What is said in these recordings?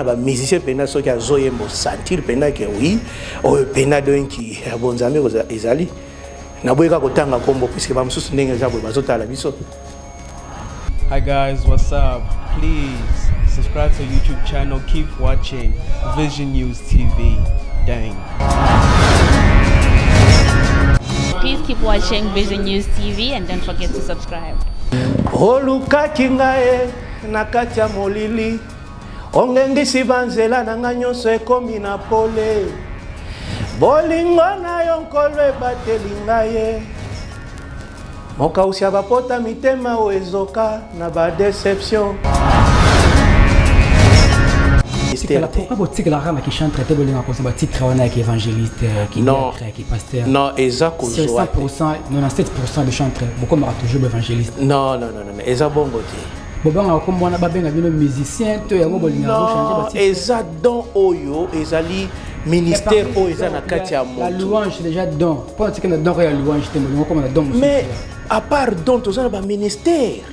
ba musicien pena soki azoyembo sentir pena ke oui oyo pena donki bonzambe ezali na boyeka kotanga kombo puisque ba mususu ndenge za boye bazotala biso. Hi guys, what's up? Please subscribe to YouTube channel, keep watching Vision News TV. Dang. Please keep watching Vision News TV and don't forget to subscribe. Oluka kingae nakati ya molili ongengisi banzela nanga nyonso ekomi na pole bolingo na yo nkolo ebateli ngai mokausi ya bapota mitema oyo ezoka na badeception. Pourquoi vous dites que la rame qui chante traité de l'impossible titre qui évangéliste qui est pasteur? Non, Eza c'est 100%, 97% de chanteur. Beaucoup m'ont toujours évangéliste. Non, Eza bongo te. Bobanga comme on a babenga bino musicien to yango bolinga changer ba titre. Eza don oyo ezali ministère oyo eza na kati ya moto. La louange déjà don. Pas que na don ya louange te mo comme na don. Mais à part don to za ba ministère.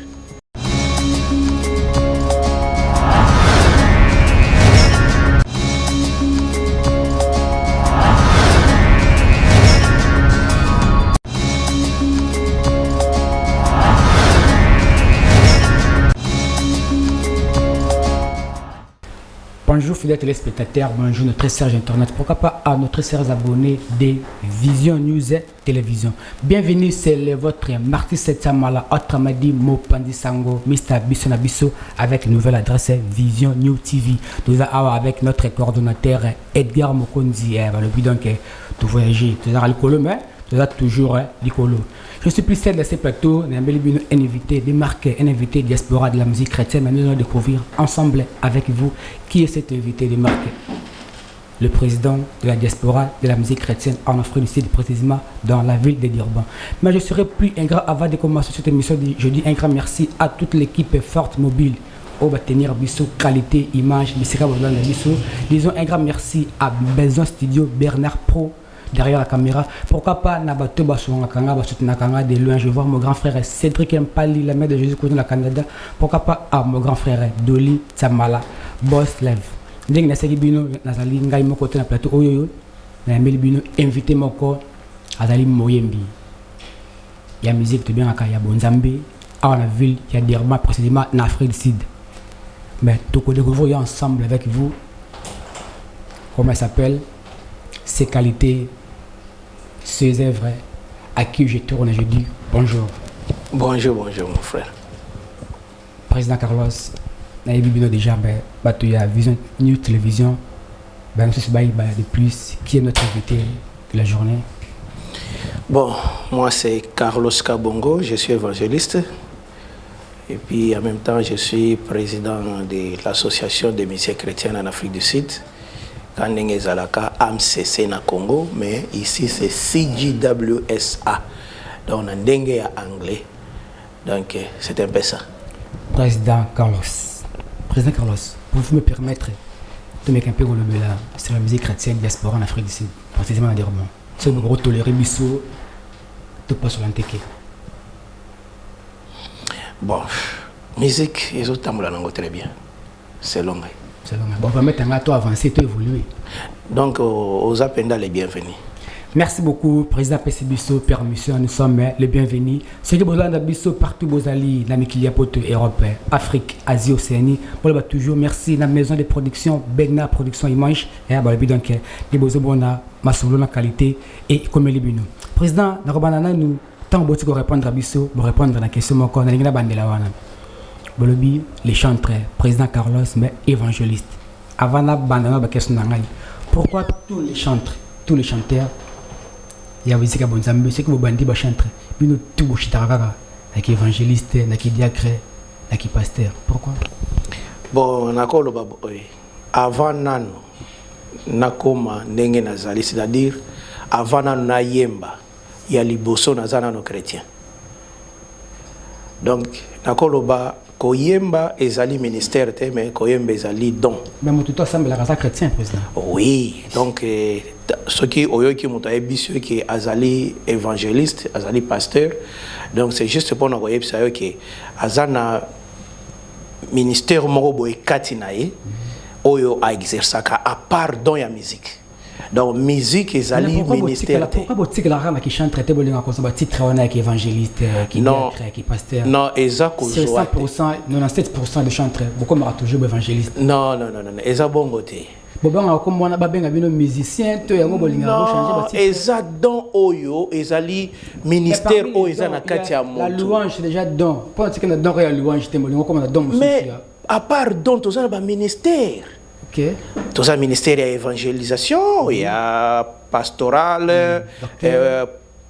Bonjour fidèles téléspectateurs, bonjour notre Serge Internet, pourquoi pas à notre chers abonnés des Vision News et Télévision. Bienvenue, c'est votre Marty Setsamala, Otramadi Mopandi Sango, Mr. Bissonabisso avec une nouvelle adresse Vision News TV. Nous avons avec notre coordonnateur Edgar Mokonzi, le but donc de voyager, tu as le mais tu as toujours l'écolo. Je suis plus celle de ces plateaux, un invité de marque, un invité diaspora de la musique chrétienne, mais nous allons découvrir ensemble avec vous qui est cet invité de marque. Le président de la diaspora de la musique chrétienne en Afrique du Sud, précisément dans la ville de Durban. Mais je serai plus ingrat avant de commencer cette émission. Je dis un grand merci à toute l'équipe forte mobile. On va tenir Bissot, qualité, image, disons un grand merci à Maison Studio Bernard Pro. Derrière la caméra, pourquoi pas Nabato Basouangakanga, Basutinakanga de loin. Je vois mon grand frère Cédric Mpali, la mère de Jésus Christ dans le Canada. Pourquoi pas à mon grand frère Dolly Tsamala, Boss Lev. Dès que Nasaki Bino, Nazali Ngai Moko na plateau Oyoyo, Nameli Bino invité Moko, Azali Moyembi. Il y a musique de bien à Kaya Bonzambe, à la ville, il y a Durban précisément en Afrique du Sud. Mais tout le découvrir ensemble avec vous. Comment elle s'appelle? Ses qualités, ses œuvres, à qui je tourne et je dis bonjour. Bonjour mon frère. Président Carlos, nous avons déjà Vision News Télévision. De plus, qui est notre invité de la journée? Bon, moi c'est Carlos Kabongo, je suis évangéliste. Et puis en même temps, je suis président de l'association des musiciens chrétiens en Afrique du Sud. Kandenge Zalaka AMCC na Congo, mais ici c'est CJWSA. Donc on a ndenge anglais. Donc c'est un peu ça. Président Carlos, pouvez-vous me permettre de mettre un peu sur la musique chrétienne diaspora en Afrique du Sud, précisément à Durban. C'est le gros toléré Bissot, tout pas sur l'anteke. Bon, musique, ils ont très bien. C'est long. Bon, on va mettre un gâteau avancé, tout évoluer. Donc, aux appels les bienvenus. Merci beaucoup, Président PC Bissot, permission, nous sommes les bienvenus. Ce qui est Bissot, partout, Bozali, la Mikilia-Poto, Europe, Afrique, Asie, Océanie. Bon, toujours merci, la maison de production, Begna Production Image, et donc, les Bozobona, Masolo, qualité, et comme les Bino. Président, nous, tant que vous répondre à Bissot, vous répondre à la question, nous avons une bande. Bolobi, les chanteurs, président Carlos, mais évangéliste. Avant la bande, pourquoi tous les chanteurs, il y a aussi Bonzambe, c'est que vous bandits chantent, puis nous tous les chanteurs, avec évangéliste, avec diacre, avec pasteur. Pourquoi? Bon, avant nan, nakoma ndenge nazali, c'est-à-dire avant nan na yemba, il y a liboso nazana nos chrétiens. Donc, nakoloba koyemba ezali ministère mais koyemba ezali don. Mais tout ensemble la race chrétien président. Oui, donc ce qui oyoki mutaebiso qui azali évangéliste, azali pasteur. Donc c'est juste pour nous voyer que azana ministère moko boy katinaye oyo a exerçaka à part dans la musique. Donc musique et ali ministère. Pourquoi botique la rame qui chante traité bolinga comme ça titre on est évangéliste qui est pasteur. Non, exact. 100% 97% de chanteur beaucoup m'a toujours évangéliste. Non, eza bongo te. Bobanga comme on a babenga bino musicien to yango bolinga changer ba titre. Eza don oyo ezali ministère o eza na kati ya moto. La louange c'est déjà don. Pas que na don ya louange te bolinga comme na don mususu. Mais à part don to za ba ministère. OK. Tout ça ministère ya évangélisation, il y a pastoral,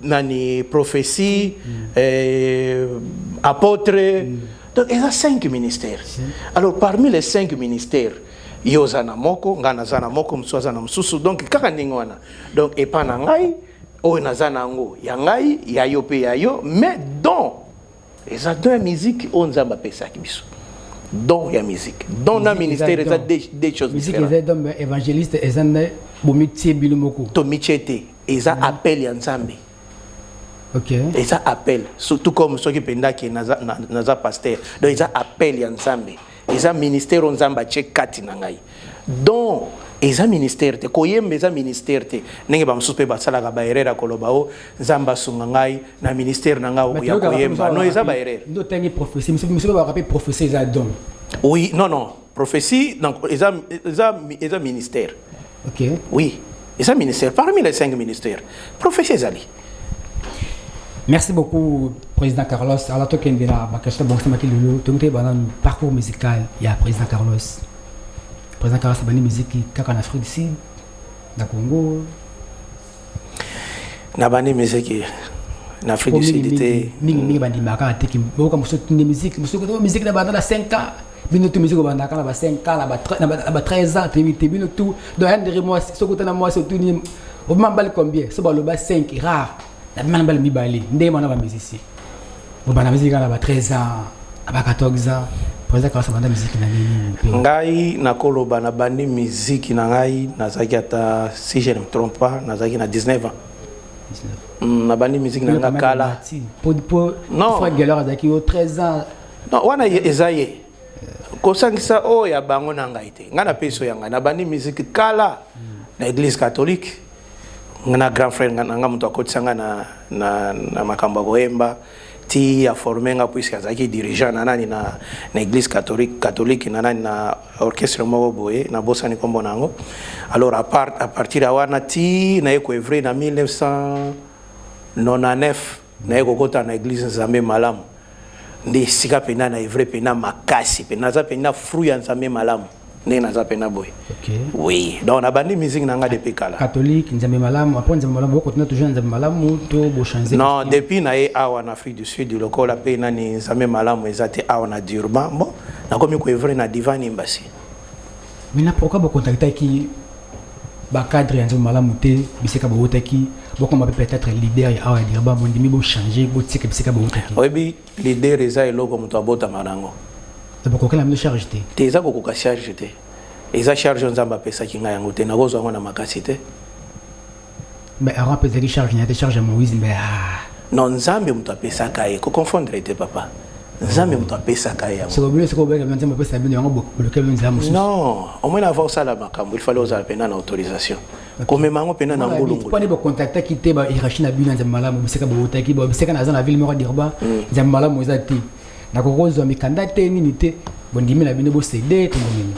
nani prophétie, apôtre. Donc il y a 5 ministères. Alors parmi les 5 ministères, il y a Zanamoko, Ganazanamoko, Mswazanamsusu. Donc kaka ningwana. Donc et pas nangai, o nazanango, yangai, yayo pe yayo, mais donc ils ont deux musique on zamba pesa kibiso. Don la musique. Don la ministère, il y a des choses différentes. Musique, il y a évangéliste, il y a bomitier bilumoko. Tomichete, ils ont appel ensemble. OK. Ils ont appel, surtout comme ceux qui pendant qui naza pasteur. Donc ils ont appel ensemble. Ils ont ministère ensemble check kati nangai. Donc ils ont ministère te koyembe ils ont ministère te. Nenge ba msupe ba sala ga baerera kolobao nzamba sungangai na ministère nanga ya koyemba. Non ils ont baerera. Ndo tangi prophétie, monsieur ba rappeler prophétie ça don. Oui, non, prophétie donc ils ont ministère. OK. Oui, ils ont ministère parmi les 5 ministères. Prophétie zali. Merci beaucoup président Carlos. Alors toi qui ndira ba question bon sama kilolo, tongte ba parcours musical ya président Carlos. Président Carlos a banni musique kaka en Afrique du Sud, na Congo. Na banni musique en Afrique du Sud était mingi bandi maka teki boka musoto de musique na banda 5 ans. Bino tu musique banda kana ba 5 ans na ba 13 ans te bino tout do hendre moi sokota na moi surtout ni au mambal combien so ba lo ba 5 rare. Na bana bal mi bali ndé mana ba musicien. Bo bana musique na ba 13 ans, ba 14 ans. Président Carlos banda musique na nini? Ngai na koloba na bandi musique na ngai nazaki ata si je ne me trompe pas nazaki na 19 ans. 19. Na bandi musique na nga kala. Pour non. Frère Galera zaki au 13 ans. Non, wana ezaye. Kosangisa o ya bango na ngai te. Nga na peso ya ngai na bandi musique kala na église catholique. Nga grand frère nga muto akotsanga na makamba koemba. Ti a formé nga puisque azaki dirigeant na nani na église catholique na nani na orchestre moko boye na bosani kombo nango. Alors à partir de wana ti na eko evre na 1999 na eko kota na église Nzambe malamu ndi sika pena na evre pena makasi pena za pena fruit ya Nzambe malamu ndi na za pena boye. OK. Oui, donc na bandi musique nanga depuis kala. Catholique Nzambe malamu après Nzambe malamu boko tuna toujours Nzambe malamu to bo changer. Non, depuis na e awa en Afrique du Sud lokola pe na ni Nzambe malamu ezate awa na Durban. Bon, na komi ko evre na Divine Embassy. Mais na pourquoi bo contacter qui ba cadre ya Nzambe malamu te biseka bo otaki boko ma peut-être leader ya awa Durban bon dimi bo changer bo tika biseka bo otaki. Oyebi leader eza eloko muto abota marango. Boko kala me charge te. Te eza ko ka charge te. Eza charge Nzamba pesa kinga yango te na gozo ngo na makasi te. Mais avant peut être charge na te charge Moïse mais non Nzambe muto apesa kaye ko confondre te papa. Nzambe muto apesa kaye yango. C'est ko bela Nzambe pesa bino yango bloquer Nzambe. Non, au moins avant ça la makambo, il fallait oser pena na autorisation. Comme mango pena na ngulungu. Pour ne pas contacter qui te ba irachina bino Nzambe malamu biseka bo otaki bo biseka na zana ville moko dirba Nzambe malamu ezati. Na kokozo mikanda te nini te bondimi na bino bo céder to nini.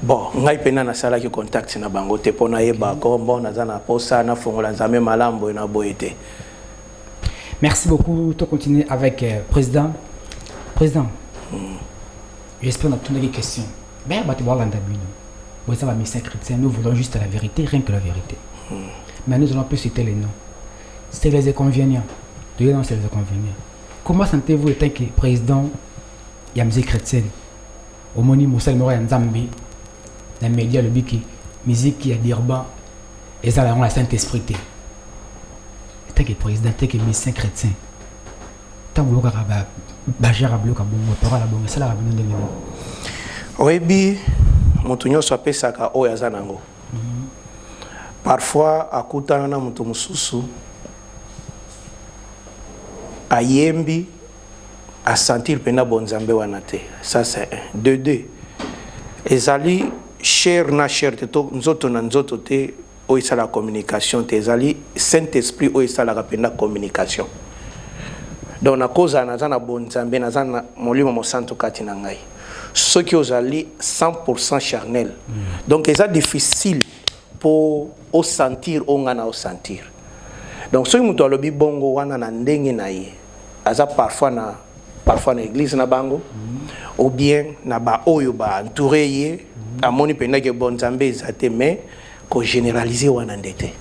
Bon, ngai pena na sala ki contact na bango te pona yeba ko bon na zana posa na fongola Nzambe malambo na boyete. Merci beaucoup. Tu continues avec président. Président. J'espère que tu as des questions. Ben, tu vas l'entendre. Vous savez, mes saints chrétiens, nous voulons juste la vérité, rien que la vérité. Mais nous allons plus citer les noms. C'est les inconvénients. Les noms, c'est les inconvénients. Comment sentez-vous étant que président de la musique chrétienne, au Moni Moussa Mora Nzambi, dans les médias, le biki, musique qui a d'Irban, et ça, la Saint-Esprit. Tant que président, tant que médecin chrétien, tant que vous avez bagère à bloquer, parole à bon, c'est là la bonne de l'eau. Oebi, montunyo soit pesaka o yazanango. Parfois, akutana na mutu mususu, ayembi, a sentir pena bon Nzambe wana te. Ça c'est un. De deux. ezali cher na cher te to nzoto na nzoto te o la communication te ezali Saint-Esprit o la rapenda communication. Donc na koza na zana bonzambe na zana molimo mo santo kati na ngai. Ce qui ozali 100% charnel. Donc c'est difficile pour au sentir o ngana au sentir. Donc ce muto alobi bongo wana na ndenge na ye. Aza parfois na église na bango ou bien na ba oyo ba entouré ye amoni penda ke bonzambe ezate mais ko généraliser wana ndete.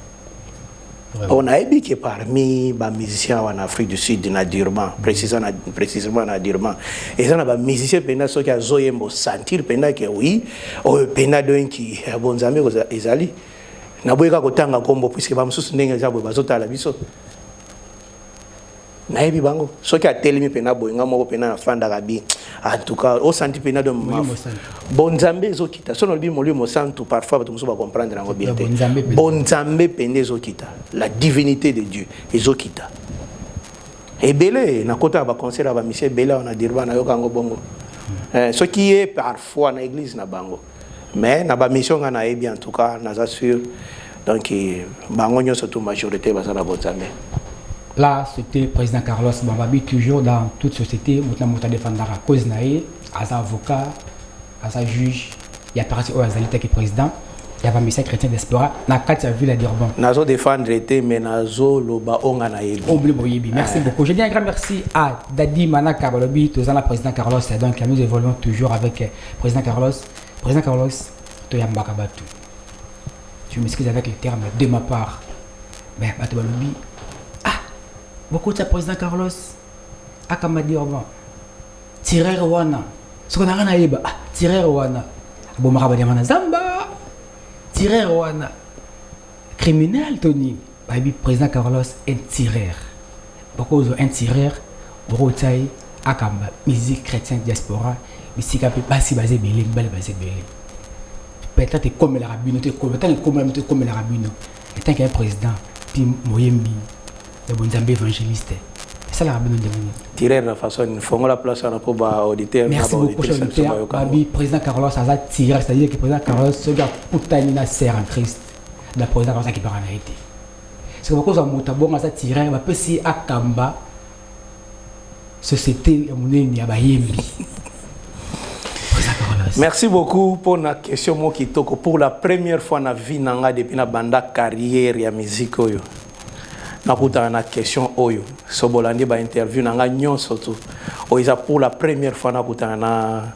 On a vu que parmi les musiciens en Afrique du Sud, na Durban, précisément na Durban, et ça na musiciens pena so qui a zoyembo sentir pena que oui, o pena do qui bonzambe ko ezali. Na boyeka kotanga kombo puisque ba mususu ndenge za bo bazota la biso. Na yebi bango so qui a telemi pena boyenga moko pena na fanda kabi. En tout cas, au senti pena de bonzambe zokita. Sono le bimoli mo santo parfois tu musuba comprendre ngo bien. Bonzambe pende zokita. La divinité de Dieu ezokita. Et belé na kota ba concert ba monsieur Bela on a dirba na yoka ngo bongo. Ce qui est parfois na église na bango. Mais na ba mission na ebi en tout cas na assure donc bango nyo surtout majorité ba na bonzambe. Là, c'était le président Carlos Bambabi, toujours dans toute société, il a défendu la cause, il a avocat, il a juge, il a parti au Azalita qui est président, il y a un ministère chrétien d'Espora, il a 4 villes à Durban. Il a défendu l'été, mais il a Merci beaucoup. Je dis un grand merci à Dadi Manaka Balobi, tout le président Carlos, donc nous évoluons toujours avec le président Carlos. Président Carlos, tu es un bakabatu. Je m'excuse avec les termes de ma part. Mais Batu Balobi. Beaucoup de président Carlos Akamadi Orban Tireur Wana ce qu'on a rien à dire Tireur Wana Bomara Badiamana Zamba Tireur Wana criminel Tony Baby président Carlos un tireur beaucoup un tireur Rotaï Akamba musique chrétienne diaspora musique un peu basé belé basé belé peut-être comme la rabino comme la rabino et tant qu'un président puis Moyembi le bonzambe évangéliste. C'est ça la rabine de Dominique. Tirer la façon, il faut la place à notre auditeur. Merci beaucoup, cher auditeur. Babi, président Carlos, ça a tiré, c'est-à-dire que le président Carlos, ce gars, Poutanina sert en Christ. Le président Carlos qui part en vérité. C'est pourquoi ça m'a bon, ça tiré, on peut si à Kamba, société, on est ni à Bayembi. Merci beaucoup pour la question, Mokitoko. Pour la première fois dans la vie, depuis la banda carrière et la musique. Nakuta na question oyo sobolandi ba interview na nga nyonso tu oiza pour la première fois nakuta na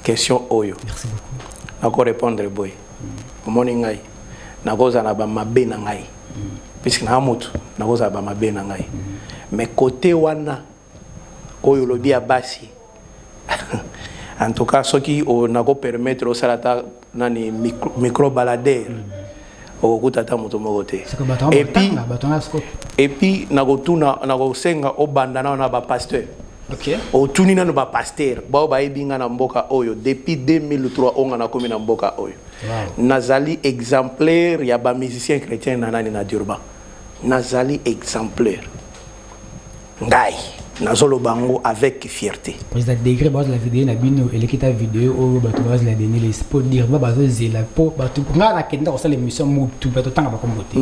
question oyo. Merci beaucoup. Nako répondre boy omoni ngai nakoza na ba mabe na ngai puisque na moto nakoza ba mabe na ngai mais côté wana oyo lobi ya basi en tout cas ce qui nako permettre au salata nani micro balader et puis nagosenga obandana na ba pasteur OK o tunina no ba pasteur ba ba ibinga na mboka oyo depuis 2003 onga na komi na mboka oyo nazali exemplaire ya ba musicien chrétien na nani na Durban nazali exemplaire ngai nazolo bango avec fierté. Président degré base la vidéo na bino elekita vidéo o bato base la donner les pour dire ba bazo zela po bato nga na kenda ko sala émission mutu bato tanga ba kombote.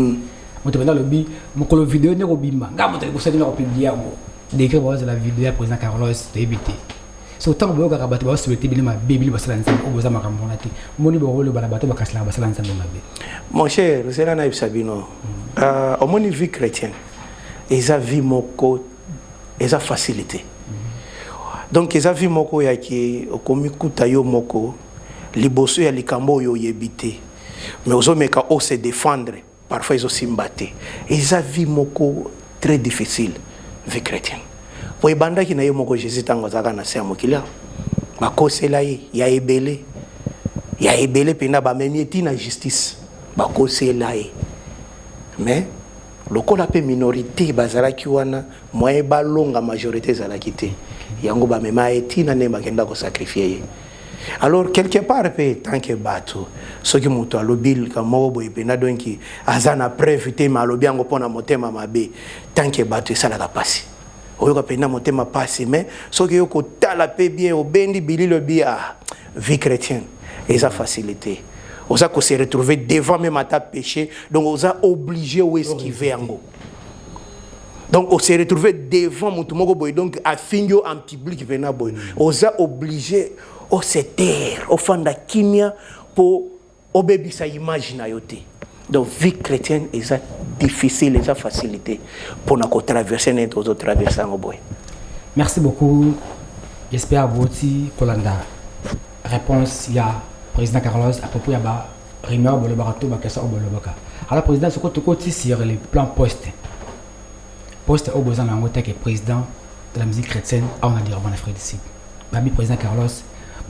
Moto bana lobi mokolo vidéo ne ko bimba nga moto ko sala ko publier ngo degré base la vidéo président Carlos débité. So tant bo ga bato ba souhaiter bilima bébili ba sala nzambe ko boza makambo na te moni bo rolo bana bato ba kasala ba sala nzambe mabe. Mon cher, c'est là na Sabino. Au moni vie chrétienne. Eza vie moko eza facilité. Donc eza vie moko ya ki okomi kuta yo moko liboso ya likambo yo yebité. Mais ozomeka o se défendre parfois ils aussi mbaté. Eza vie moko très difficile vie chrétienne. Po ibanda ki na yo moko Jésus tango zaka na se mokila. Bakosela ye ya ebele. Ya ebele pena ba memieti na justice. Bakosela ye. Mais lokola pe minorité bazalaki wana moyen balonga majorité zalaki te yango ba mema etina ne bakenda ko sacrifier. Alors quelque part pe tant que bato soki muto alobil ka mobo epena donki azana preuve te malobi yango pona motema mabe tant que bato sala ka pasi oyoka pena motema passe mais soki yo kotala pe bien obendi bililo bia vie chrétienne et ça facilité oza ko se retrouver devant même à ta péché donc oza obligé ou esquiver yango donc on se retrouver devant mutu moko boy donc a fingo en public vena boy oza obligé au se taire au fanda kimia pour obébisa image na yote. Donc vie chrétienne est difficile, est facilité pour nous traverser notre traverser en boy. Merci beaucoup. J'espère que Kolanda réponse il y a président Carlos à propos de la rumeur de l'obarato bakessa au boloboka. Alors président ce côté sur les plans poste au besoin d'angoté que président de la musique chrétienne on a dit en Afrique du Sud. Babi président Carlos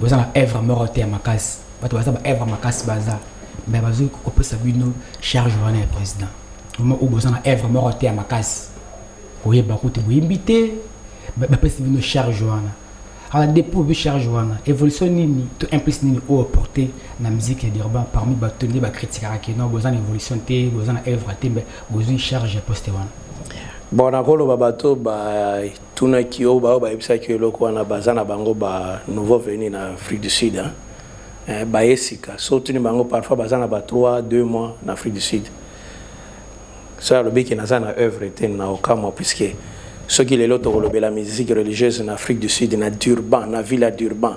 besoin d'œuvre moroté à Makas. Bato baza œuvre Makas baza. Mais bazo ko peut sabino charge wana président. Moment où besoin d'œuvre moroté à Makas. Oye ba ko te bo invité ba peut sabino charge wana. Alors dépôt de charge wana évolution nini tout implique nini au porter na musique urbaine parmi batonné ba critique rakeno besoin d'évolution té besoin d'œuvre té besoin charge poste wana. Bon nakolo babato ba tuna kio ba ebisa ki loko wana bazana bango ba nouveau venu na Afrique du Sud hein. Ba esika surtout ni bango parfois bazana ba 2 mois en Afrique du Sud. Ça le biki nazana œuvre était na okamo puisque ceux qui les loto la musique religieuse en Afrique du Sud na Durban na ville d'Urban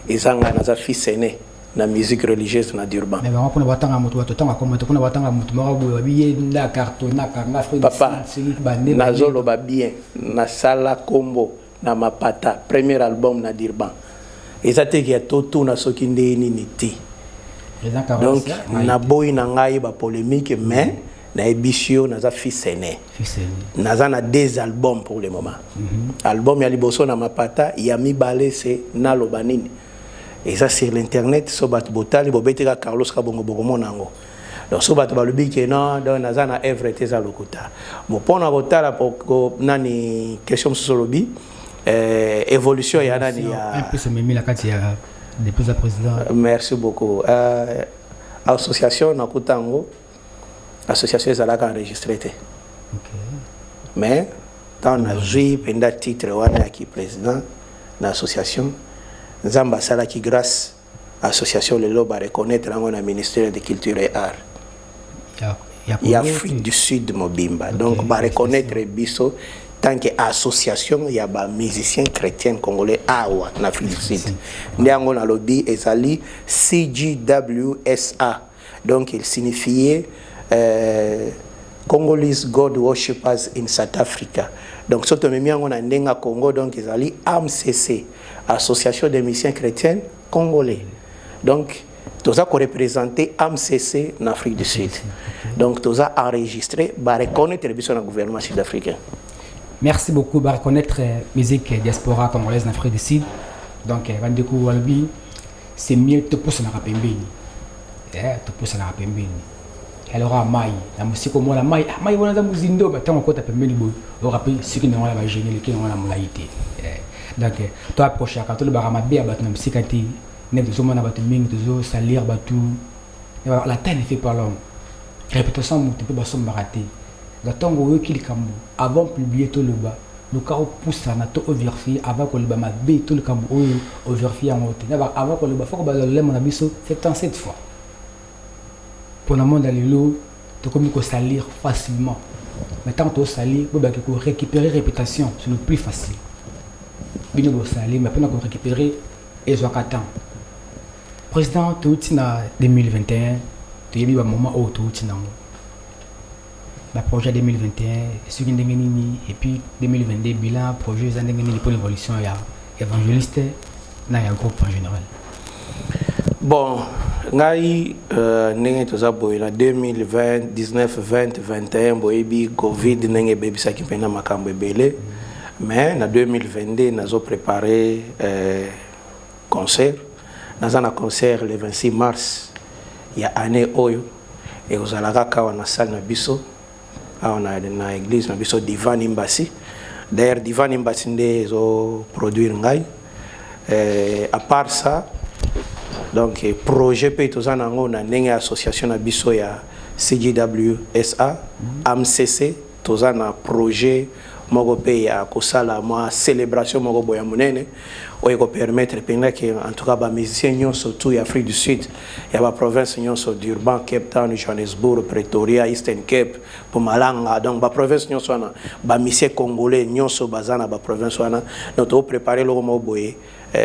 ezanga na za fils aîné na musique religieuse na Durban. Mais on peut batanga moto batanga comme on batanga moto marabu babiye na cartona na Afrique du Sud na zolo ba bien na sala combo na mapata premier album na Durban. Ezate ki toto na soki ndeni niti. Donc na boy na ngai ba polémique mais na ebisio na za fils aîné. Na za na 2 albums pour le moment. Album ya liboso na mapata ya mibale c'est na lobanini. Et ça sur l'internet so bat botali bobeteka Carlos Kabongo bokomo nango. Donc so bat balubi ke non dans na za na œuvre teza lokuta. Mo pona botala pour nani question solobi évolution ya nani ya un peu se mimi la kati ya depuis le président. Merci beaucoup. Association na kutango association ezalaka enregistrée te. Mais tant na jui penda titre wana ki président na association nzamba sala ki grâce association le loba reconnaître ngo na ministère de culture et art. Ya Afrique du Sud mobimba. Donc ba reconnaître biso tant que association il y a ba musiciens chrétiens congolais awa en Afrique du Sud. Ndiango na lobby ezali CGWSA. Donc il signifiait Congolese God Worshippers in South Africa. Donc soto memiango na ndenga Congo donc ezali AMCC, Association des musiciens chrétiens congolais. Donc tous a représenté AMCC en Afrique du Sud. Donc tous a enregistré ba reconnaître le biso na gouvernement sud-africain. Merci beaucoup de reconnaître la musique diaspora congolaise en Afrique du Sud. Donc, Vandekou Walbi, c'est mieux de pousser dans la pembeni. De pousser dans la pembeni. Alors, à Maï, la musique au moins la Maï, Maï, on a des musindo, mais tant qu'on t'a pembeni, on rappelle ceux qui n'ont pas gêné, qui n'ont pas moulaïté. Donc, toi, prochain, quand tu le baramabé, à battre la musique, quand tu n'es pas à battre ming, tu salir, battu. La taille ne fait pas l'homme. Répétition, tu peux pas s'en barater. Avant de publier tout le bas, le carreau pousse à notre overfit avant que le bas m'a bé tout le cambo overfit en haute. Avant que le bas faut que le mon abisso c'est en 7 fois. Pour le monde d'aller l'eau, tu communiques au salir facilement. Mais tant que tu salir, tu peux récupérer réputation, c'est le plus facile. Tu peux salir, mais pendant que récupérer, et je vais président, tu es en 2021, tu es un moment où tu es le projet 2021, et puis 2022, bilan, projet pour l'évolution, il y a évangéliste, il y a un groupe en général. Bon, ngai nenge toza boyela 2020, 19, 20, 21 boyebi Covid nenge bebi saki pena makambo ebele, mais na 2022 nazo préparé concert, naza na concert le 26 mars ya année oyo et ozalaka kawa na salle na biso. On a na église na biso Divan Imbasi. D'ailleurs Divan Imbasi nde zo produire ngai. À part ça, donc projet pe tozana ngo na ndenge association na biso ya CGWSA, AMCC, tozana projet moko pe ya kosala moi célébration moko boya munene oyo ko permettre penga que en tout cas ba musiciens nyonso tout Afrique du Sud ya ba province nyonso d'Urban, Cape Town, Johannesburg, Pretoria, Eastern Cape, Mpumalanga, donc ba province nyonso na ba musiciens congolais nyonso bazana ba province wana donc to préparer lo mo boye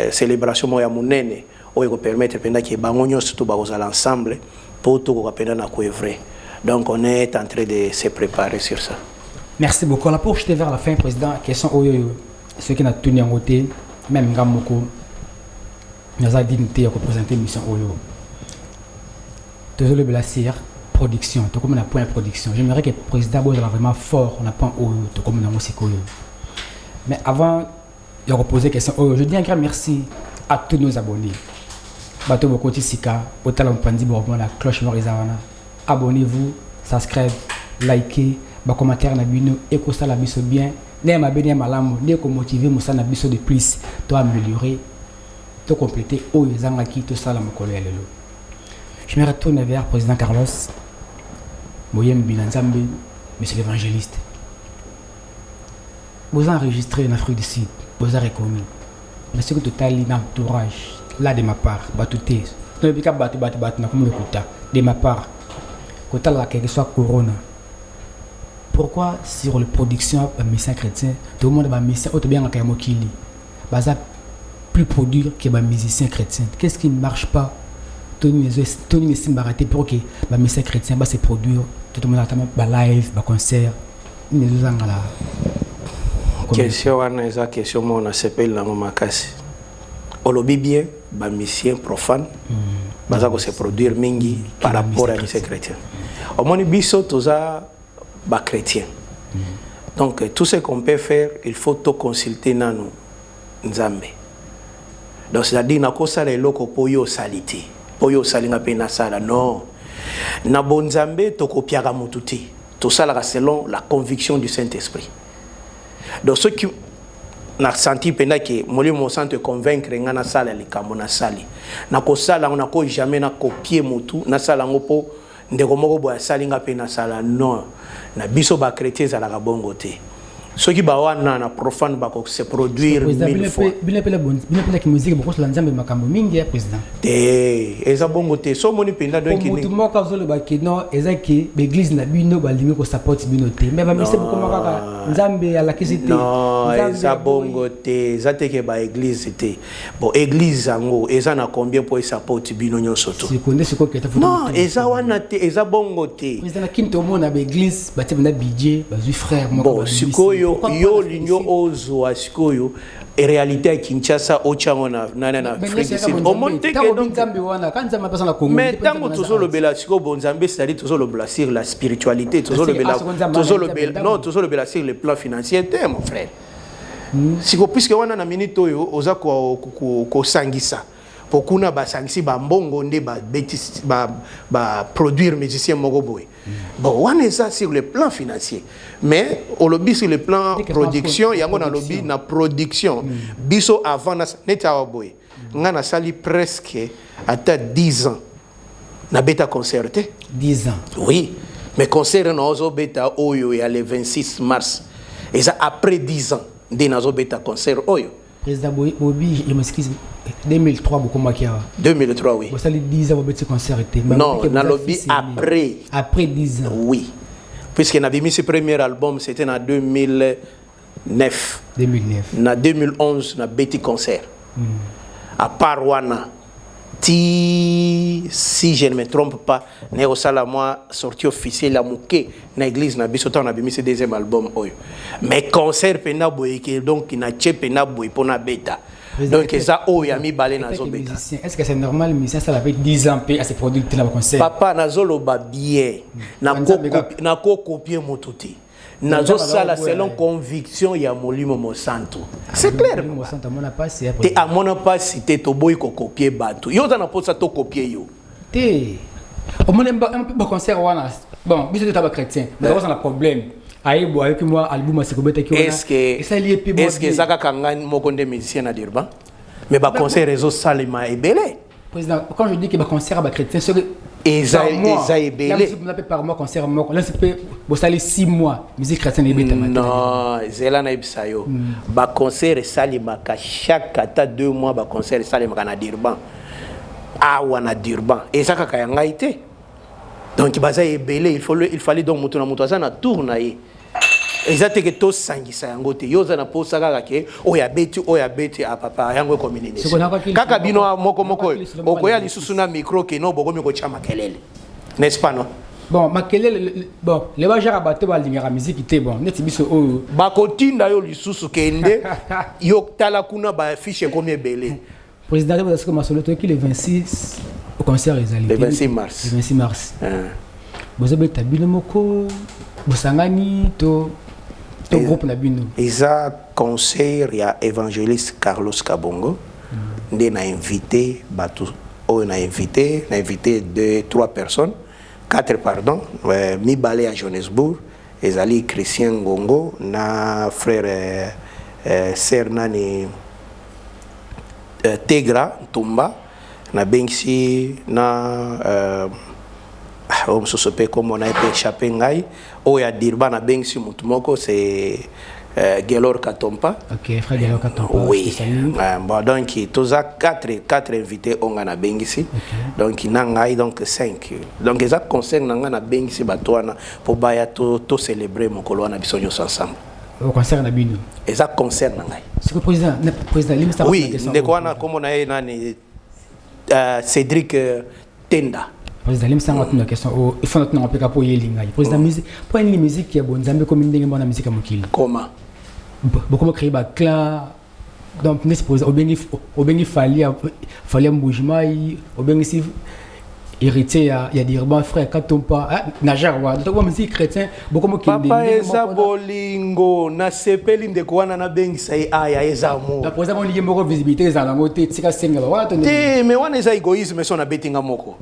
célébration mo ya munene oyo ko permettre penga que bango nyonso tout ba kozala ensemble pour tout ko penda na couvrir. Donc on est en train de se préparer sur ça. Merci beaucoup. Là, pour jeter vers la fin, Président, question Oyo, ceux qui n'ont tenu en côté, même Gamoko, nous avons dignité à représenter mission Oyo. Toujours le Blassir, production, tout comme on a point de production. J'aimerais que le Président soit vraiment fort, on a point Oyo, tout comme on a musique Oyo. Mais avant de reposer question Oyo, je dis un grand merci à tous nos abonnés. Bateau Bokoti Sika, Otal Mpandi Bourgogne, la cloche Morizavana. Abonnez-vous, subscribe, likez. Ba commentaire na bino et que ça la biso bien ne ma bien malamu ne ko motiver musa na biso de plus to améliorer to compléter o ezanga ki to sala mokolo ya lelo. Je me retourne vers président Carlos Moyem Binanzambe, monsieur l'évangéliste. Vous enregistrez en Afrique du Sud, vous avez reconnu. Monsieur que total l'entourage là de ma part batuté no bika batu na comme le kota de ma part kota la quelque soit corona. Pourquoi sur la production de musiciens chrétiens, tout le monde est musicien, autant bien qu'un mokili, baza plus produire que les musiciens chrétiens. Qu'est-ce qui ne marche pas? Tony ne baraté pour que les musiciens chrétiens se produire, tout le monde a live, concert, ils ne sont pas là. Question wana question moi on s'appelle la makasi. Olobi bien, les musiciens profanes, baza ko se produire mingi par rapport à les musiciens chrétiens. Au moins biso toza bas chrétien. Donc tout ce qu'on peut faire, il faut tout consulter nano nzambe. Donc c'est-à-dire na kosa le loko poyo salite. Poyo salinga pe na sala non. Na bonzambe to kopiaka mututi. Tout ça là selon la conviction du Saint-Esprit. Donc ceux qui na senti pena que molimo sante convaincre ngana sala likambo na sali. Na kosala on a ko jamais na copier mutu na sala ngopo ndeko moko boya salinga pe na sala non na biso ba chrétien za la bongo te ceux qui ba wana na profane ba ko se produire 1000 fois bien qui musique beaucoup sur l'ensemble makambo mingi président eza bongo te so moni penda donc ni tout mo ka zo le ba ki non eza ki l'église na bino ba lingi ko support bino te mais ba mise beaucoup makaka nzambe ala kisite non eza bongo te eza te ke ba église te bon église ngo eza na combien pour support bino nyonso to non eza wana te eza bongo te président na kinto mo na ba église ba te na budget ba zu frère mo bon sikoyo yo linyo ozo asikoyo en réalité à Kinshasa ochango na Afrique du Sud au monde que donc mais tant que toujours le belasiko bonzambe c'est-à-dire toujours le belasir la spiritualité toujours le belasir le plan financier mon frère siko puisque wana na minute oyo oza ko sangisa pokuna ba sangisi ba mbongo nde ba betis ba produire musicien moko boy bon on est ça sur le plan financier mais au lobby sur le plan production yango na lobby na production biso avant na neta boy ngana sali presque ata 10 ans na beta concerté 10 ans oui mais concert na ozo beta oyo ya le 26 mars et ça après 10 ans de nazo beta concert oyo président Bobi je m'excuse 2003 beaucoup makia 2003 oui vous allez 10 ans vous petit concert était non na lobby après 10 ans oui puisque na bimi ce premier album c'était en 2009 na 2011 na beti concert à part wana si je ne me trompe pas Nero Sala moi sortie officielle la mouké na église na biso na bimi ce deuxième album oyo mais concert pena boyeke donc na che pena boy pona beta donc ça oyo mi balé na zo beta est-ce que c'est normal musicien ça avait 10 ans à se produire na concert papa na zolo ba bien na ko copier motuti nazo sala selon conviction ya molimo mosanto c'est clair mosanto mona passe te amona passe te to boy ko copier batu yo za na posa to copier yo te au moins un concert wana bon biso taba chrétien mais on a un problème aibo avec moi album asikobeta ki est-ce que zaka kanga moko nde musicien na Durban mais ba concert réseau salima ebele président quand je dis que ba concert ba chrétien c'est Eza ebele. Là, par mois, concert mois. Là, c'est vous allez 6 mois. Musique chrétienne est non, zela na ibisayo. Ba concert salimaka chaque ata 2 mois ba concert salimaka na Durban. Ah wana Durban. Eza kaka yanga ite. Donc baza ebele, il fallait donc mutu na mutu aza na tourner. Eza teke to sangisa yango te. Yoza na posa kaka ke oya beti a papa yango kominine. Kaka bino moko okoya lisusu na micro ke no bokomi ko chama kelele. N'est-ce pas non? Bon, makelele bon, les bajara bato ba lingara musique était bon. Neti biso oyo. Ba kotinda yo lisusu kende yo tala kuna ba fiche comme ebele. Président de la Masolo qui le 26 au concert les le 26 mars. Le 26 mars. Vous avez tabino moko bosangani to groupe na bino. Isa concert ya évangéliste Carlos Kabongo. Ndé na invité batu on a invité 2-3 personnes, 4 pardon, mi balé à Johannesburg, ezali Christian Ngongo, na frère Sernani Tegra Tumba, na Bengsi na on se sope comme on a été échappé ngai, o ya Dirba na Bengsi mutumoko c'est Gelor Katompa. Ok, frère Gelor Katompa. Oui. Bon, donc, tous à 4 invités on a Bengisi. Donc, il y a donc 5. Donc, ça concerne na Bengisi Batouana pour baya to célébrer mon colon na bisogno ensemble. Au concert na bino. Et ça concerne ngai. C'est le président Limsta. Oui, de quoi na comme on a nani Cédric Tenda. Président Limsta on a une question. Il faut notre appliquer pour yelinga. Président musique, pour une musique qui est bonne, Zambie comme une bonne musique à Mokili. Comment? Beaucoup créer un clan, donc n'est-ce pas au béni fallait un mouvement, au béni si héritier il y a des urbains frères Katompa Najar wa donc musique chrétien beaucoup qui papa eza bolingo na sepeli ndeko wana na bengi sai aya eza mo la président on lié moko visibilité za lango te tika senga ba wana te mais wana eza égoïsme so na betinga moko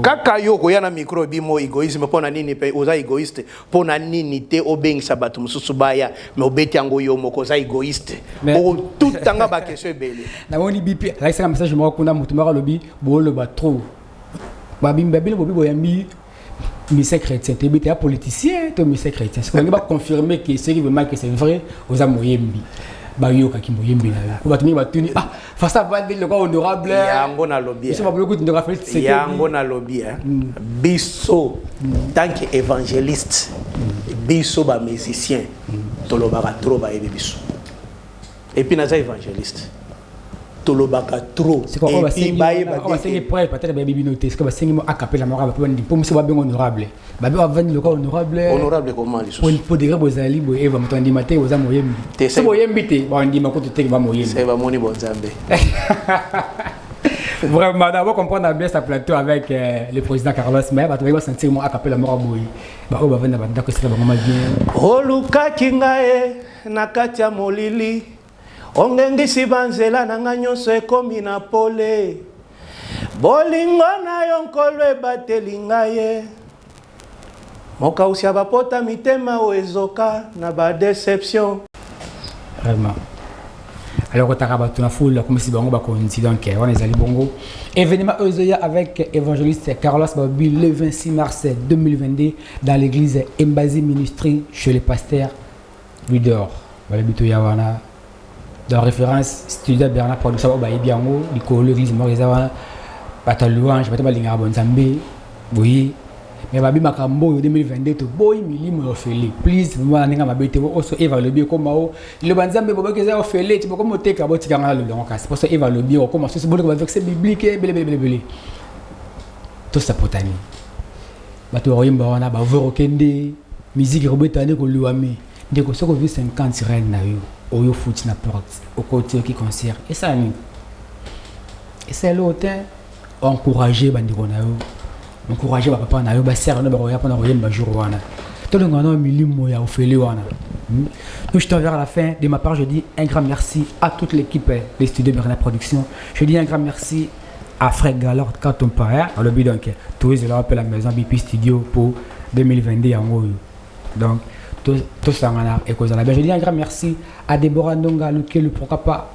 kaka yo ko yana micro bimo égoïsme pona nini pe oza égoïste pona nini te obengi sabato mususu baya mais obeti yango yo moko za égoïste o tout tanga ba question ebele na woni bipi la ça message moko kuna mutumaka lobi bolo ba trop babimba bino bobi boyambi ministère chrétien te bité politicien to ministère chrétien c'est qu'on va confirmer que c'est vraiment que c'est vrai aux amoyembi ba yo ka kimboyembi na ko batumi batuni face à vendre le quoi honorable yango na lobby c'est pas beaucoup de rappeler c'est yango na lobby biso tant que évangéliste biso ba musicien to lo ba trop ba biso et puis naza évangéliste tolobaka trop et puis baye basengi prêtre peut-être baye binoté c'est que basengi mo acapella mora pour monsieur ba bien honorable ba bien vendre le quoi honorable comment les pour dire bozali bo eva mtondi maté oza moyembi c'est moyembi te ba ndima ko te ba moyembi c'est ba moni bonzambe vraiment d'abord comprendre bien sa plateau avec le président Carlos mais ba va sentir mo acapella mora boy ba o ba vendre ba ndako c'est ba mama bien oluka kingae nakatia molili ongengisi banzela nanga nyonso ekomi na pole bolingo na yo nkolo ebateli ngai mokausi ya bapota mitema oyo ezoka na badéception vraiment alors otaka tu na foule comme si bango bakonzi donc on ezali bongo événement ozoya avec évangéliste Carlos Babi le 26 mars 2022 dans l'église Embassy Ministry chez le pasteur Ludor balabito yawana dans référence studio Bernard production ba ibiango likolo l'église Morizava bata louange bata balinga bonzambe oui mais babi makambo 2022 to boy milimo ofele please moi ninga mabete oso eva lobi koma o le banzambe bobekeza ofele ti boko moteka botika ngala le ngaka c'est pour ça eva lobi o koma so bolo ba verset biblique bele to sapotani bato oyimba wana ba vorokende musique robetane ko luami ndeko soko vi 50 reine na yo oyo foot na porte au côté qui concert et ça ni et c'est l'autre encourager bandiko na yo encourager papa na yo ba sœur na ba roya pendant royemba jour wana to le ngana milimo ya ofele wana nous je t'enverrai à la fin de ma part je dis un grand merci à toute l'équipe des studios Bernard Production je dis un grand merci à Frère Galord Katompa à le bidon que tous les là la maison BP Studio pour 2022 en haut donc tout ça et cause la je dis un grand merci à Deborah Ndonga le pourquoi pas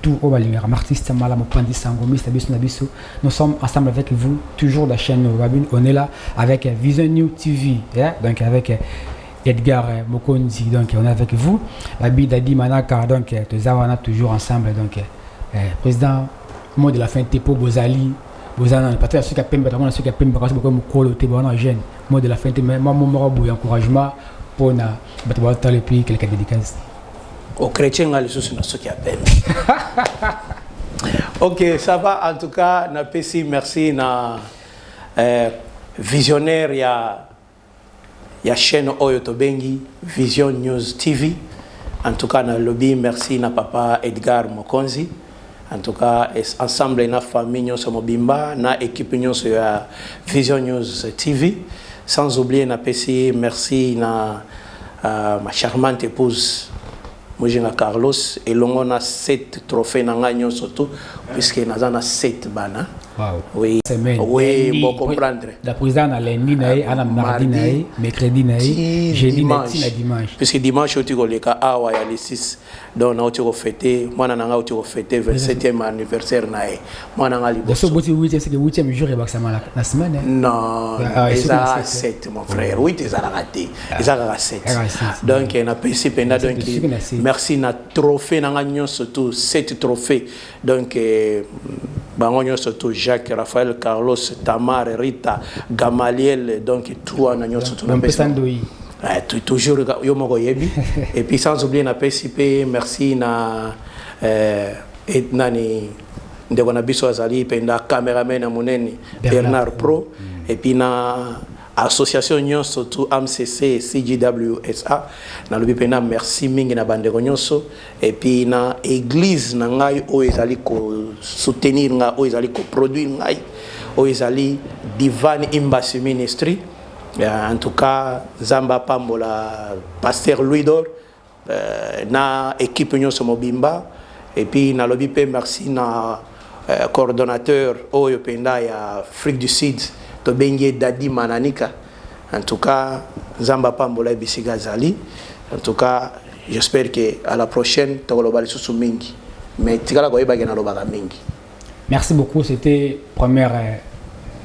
tout au Balingara, Martiste Mala, Mopandi Sango, Mr. Bissou Nabiso. Nous sommes ensemble avec vous, toujours dans la chaîne Wabin. On est là avec Vision News TV, donc avec Edgar Mokonzi, donc on est avec vous. Babi Dadi Manaka, donc nous avons toujours ensemble, donc président, mot de la fin, Tepo Bozali. Bozana, parce que ceux qui ont payé, ceux qui ont payé, parce que beaucoup de colo, t'es bon, jeune. Mot de la fin, moi, mon beau encouragement pour na, battre le pays, quelques dédicaces. Au chrétien, il y a ceux qui ont payé. Ok, ça va. En tout cas, merci na visionnaire, il y a chaîne Oyo Tobengi, Vision News TV. En tout cas, na lobby, merci na papa Edgar Mokonzi. En tout cas, ensemble, na famille, nous sommes Bimba, na équipe, nous sommes Vision News TV. Sans oublier, na PC, merci na ma charmante épouse, Mojina Carlos, et l'on a 7 trophées na gagnon surtout, puisque nous avons 7 bana. Wow. Oui, oui, bon comprendre. La présidente a lundi, mardi, mercredi, jeudi, dimanche. Puisque dimanche, tu as le cas awa ya les 6. Donc, on a fêté, moi, on a fêté le 27e anniversaire. Moi, on a libre. C'est le 8e jour, la semaine. Non, ils ont 7, mon frère. Oui, ils ont raté. Ils ont 7. Donc, on a passé pendant. Merci, na trophée, na surtout 7 trophées. Donc, on surtout Jacques, Raphaël, Carlos, Tamar, Rita, Gamaliel, donc tout en agnon surtout. Toujours et puis sans oublier na PCP, merci na nani ndeko na biso azali penda cameraman na monene Bernard Pro et puis na association nyonso surtout AMCC CGWSA na lobi penda merci mingi na bandeko nyonso et puis na église na ngai o ezali ko soutenir nga o ezali ko produire ngai o ezali Divine Embassy Ministry. En tout cas, Zamba Pambola, Pasteur Louis Dor, na équipe Nyonso Mobimba, et puis na lobby merci na coordonnateur Oyo Penda ya Afrique du Sud, Tobengi Dadi Mananika. En tout cas, Zamba Pambola Bisiga Zali. En tout cas, j'espère qu'à la prochaine, tu vas le sous mingi. Mais tu vas le mingi. Merci beaucoup, c'était première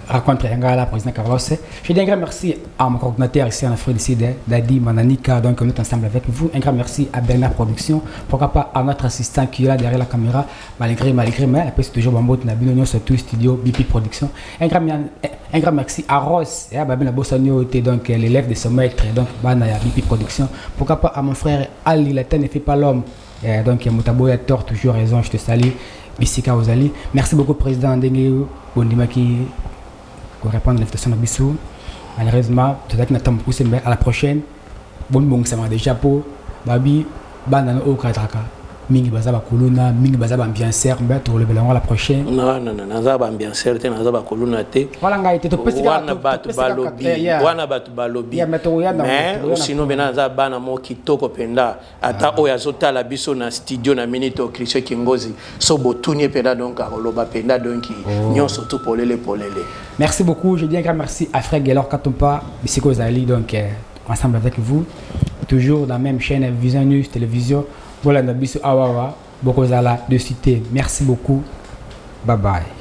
rencontre avec la président Carlos. Je dis un grand merci à mon coordinateur ici en Afrique du Sud, Dadi Mananika, donc on est ensemble avec vous. Un grand merci à Bernard Production, pourquoi pas à notre assistant qui est là derrière la caméra, malgré, mais après c'est toujours Bambo Nabino sur tout studio BP Production. Un grand merci à Ross et à Babina Bossagno, donc l'élève de ce maître, donc Banaya BP Production. Pourquoi pas à mon frère Ali, la terre ne fait pas l'homme, donc Moutabo a tort, toujours raison, je te salue. Bissika Ozali. Merci beaucoup président Ndengue Bondimaki pour répondre à l'invitation de Bissou. Malheureusement, peut-être que nous avons mais à la prochaine. Bon, ça m'a déjà pour Babi, Banano au Kadraka. Mingi Bazaba Kuluna, Mingi Bazaba Ambiancer, pour le blanc à la prochaine. Non, Nazaba Ambiancer, Nazaba Kuluna. Voilà, on a été balobi. Mais sinon, Nazaba Namo Kitoko Penda, Ata Oyazota la Bisso na studio na minito Christian Kingozi, Sobo Tournier Penda donc à Oloba Penda donc Nyon surtout pour les. Merci beaucoup, je dis un grand merci à Frère Gelor Katompa, Bissiko Zali, donc ensemble avec vous, toujours dans la même chaîne Vision News Télévision. Voilà, Nabiso Awawa, Bokozala de Cité. Merci beaucoup. Bye bye.